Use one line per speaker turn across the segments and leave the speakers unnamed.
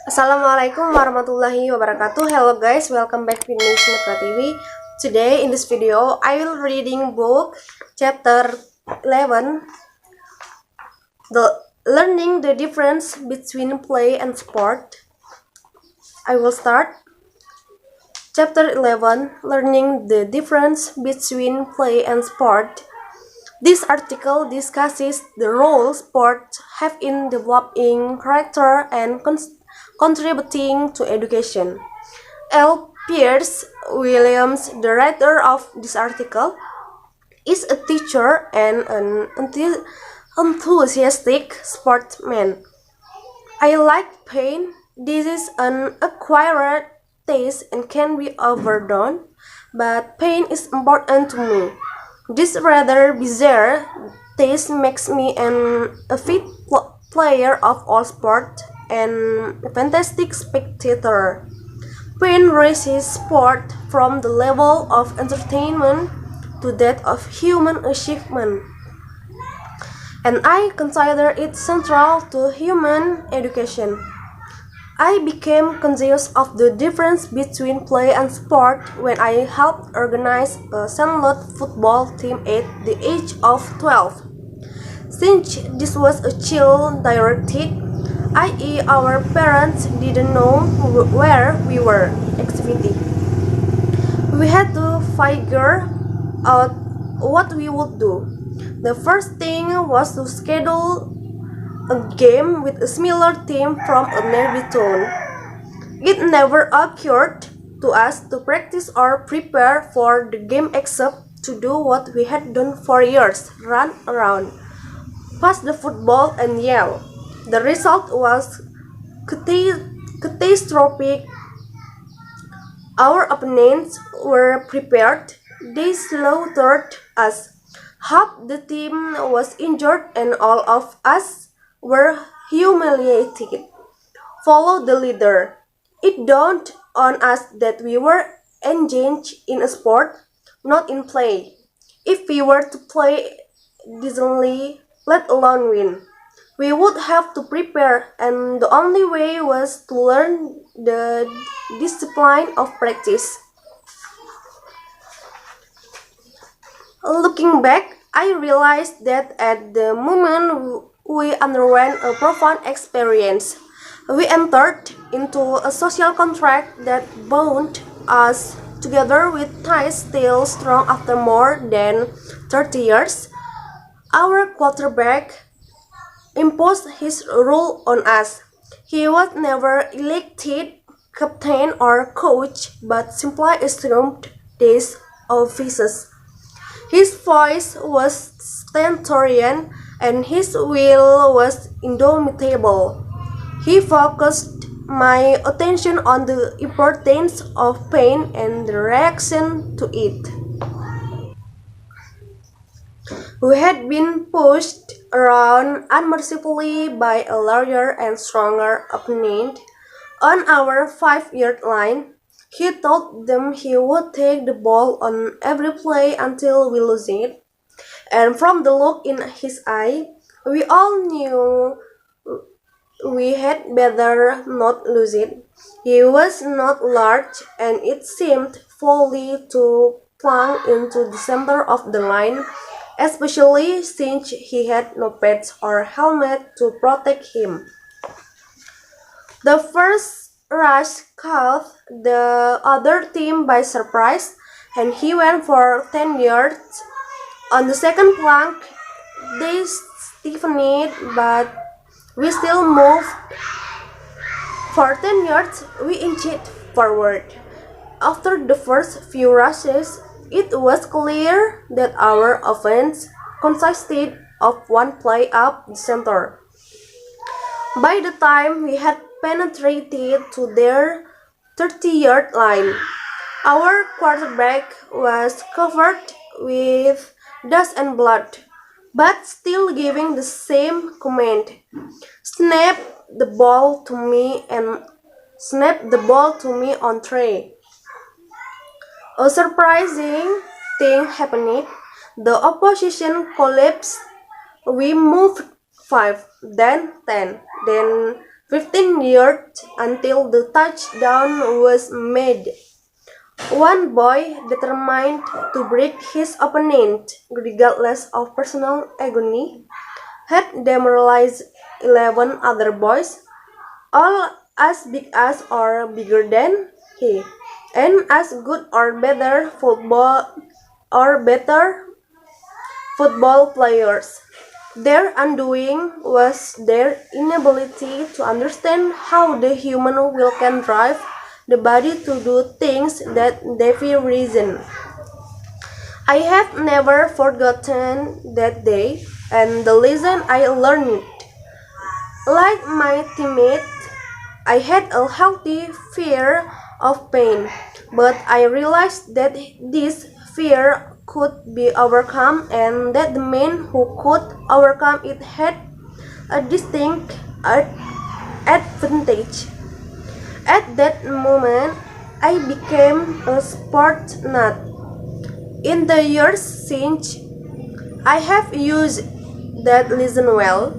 Assalamualaikum warahmatullahi wabarakatuh. Hello guys, welcome back to Indonesia Netra TV. Today in this video, I will reading book chapter 11, learning the difference between play and sport. I will start. Chapter 11, learning the difference between play and sport. This article discusses the role sports have in developing character and contributing to education. L. Pierce Williams, the writer of this article, is a teacher and an enthusiastic sportsman. I like pain. This is an acquired taste and can be overdone, but pain is important to me. This rather bizarre taste makes me a fit player of all sport and a fantastic spectator. Pain raises sport from the level of entertainment to that of human achievement, and I consider it central to human education. I became conscious of the difference between play and sport when I helped organize a Sandlot football team at the age of 12. Since this was a child-directed, i.e. our parents didn't know where we were exhibiting, we had to figure out what we would do. The first thing was to schedule a game with a similar team from a nearby town. It never occurred to us to practice or prepare for the game except to do what we had done for years, run around, pass the football and yell. The result was catastrophic. Our opponents were prepared. They slaughtered us. Half the team was injured and all of us were humiliated. Follow the leader. It dawned on us that we were engaged in a sport, not in play. If we were to play decently, let alone win, we would have to prepare, and the only way was to learn the discipline of practice. Looking back, I realized that at the moment we underwent a profound experience. We entered into a social contract that bound us together with ties still strong after more than 30 years. Our quarterback imposed his rule on us. He was never elected captain or coach, but simply assumed these offices. His voice was stentorian and his will was indomitable. He focused my attention on the importance of pain and the reaction to it. We had been pushed around unmercifully by a larger and stronger opponent. On our 5-yard line, he told them he would take the ball on every play until we lose it. And from the look in his eye, we all knew we had better not lose it. He was not large, and it seemed folly to plunge into the center of the line, especially since he had no pads or helmet to protect him. The first rush caught the other team by surprise, and he went for 10 yards. On the second plunk, they stiffened, but we still moved. For 10 yards, we inched forward. After the first few rushes, it was clear that our offense consisted of one play up the center. By the time we had penetrated to their 30-yard line, our quarterback was covered with dust and blood, but still giving the same command. Snap the ball to me on tray. A surprising thing happened. The opposition collapsed. We moved 5, then 10, then 15 yards until the touchdown was made. One boy, determined to break his opponent, regardless of personal agony, had demoralized 11 other boys, all as big as or bigger than he, and as good or better football players. Their undoing was their inability to understand how the human will can drive the body to do things that defy reason. I have never forgotten that day and the lesson I learned. Like my teammate, I had a healthy fear of pain, but I realized that this fear could be overcome and that the man who could overcome it had a distinct advantage. At that moment, I became a sport nut. In the years since, I have used that lesson well.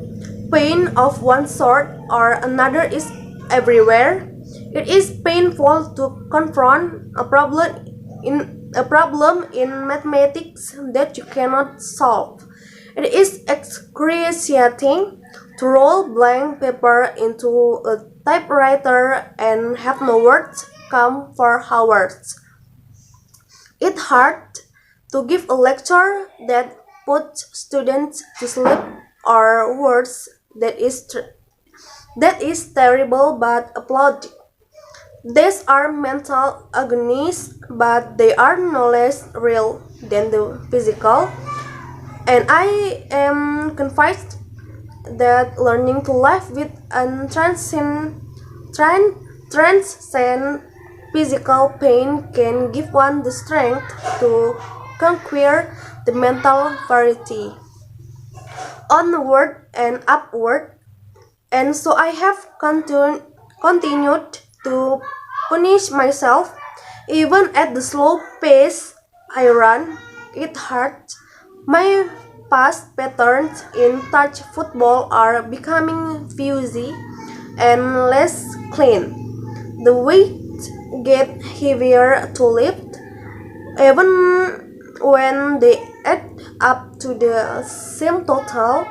Pain of one sort or another is everywhere. It is painful to confront a problem in mathematics that you cannot solve. It is excruciating to roll blank paper into a typewriter and have no words come for hours. It's hard to give a lecture that puts students to sleep or worse, that is terrible but applauded. These are mental agonies, but they are no less real than the physical. And I am convinced that learning to live with and transcend physical pain can give one the strength to conquer the mental variety, onward and upward. And so I have continued to punish myself even at the slow pace I run. It hurts. My past patterns in touch football are becoming fuzzy and less clean. The weight get heavier to lift, even when they add up to the same total.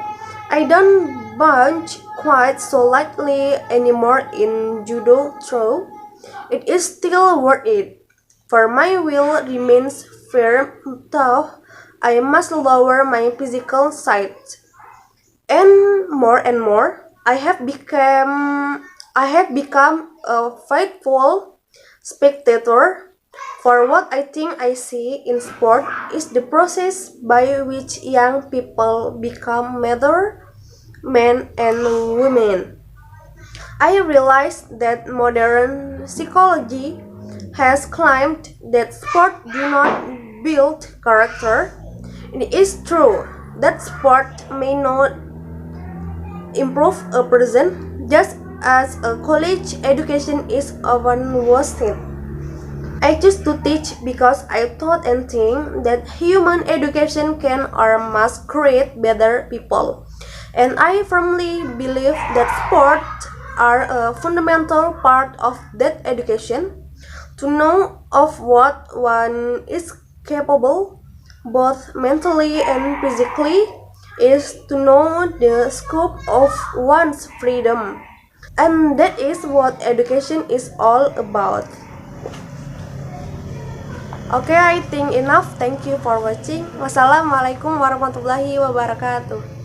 I don't bunch quite so lightly anymore in judo throw. It is still worth it, for my will remains firm, though I must lower my physical side. And more, I have become a faithful spectator. For what I think I see in sport is the process by which young people become mature men and women. I realize that modern psychology has claimed that sport do not build character. It is true that sport may not improve a person just as a college education is often wasted. I choose to teach because I thought and think that human education can or must create better people. And I firmly believe that sports are a fundamental part of that education. To know of what one is capable, both mentally and physically, is to know the scope of one's freedom. And that is what education is all about. Okay, I think enough. Thank you for watching. Wassalamualaikum warahmatullahi wabarakatuh.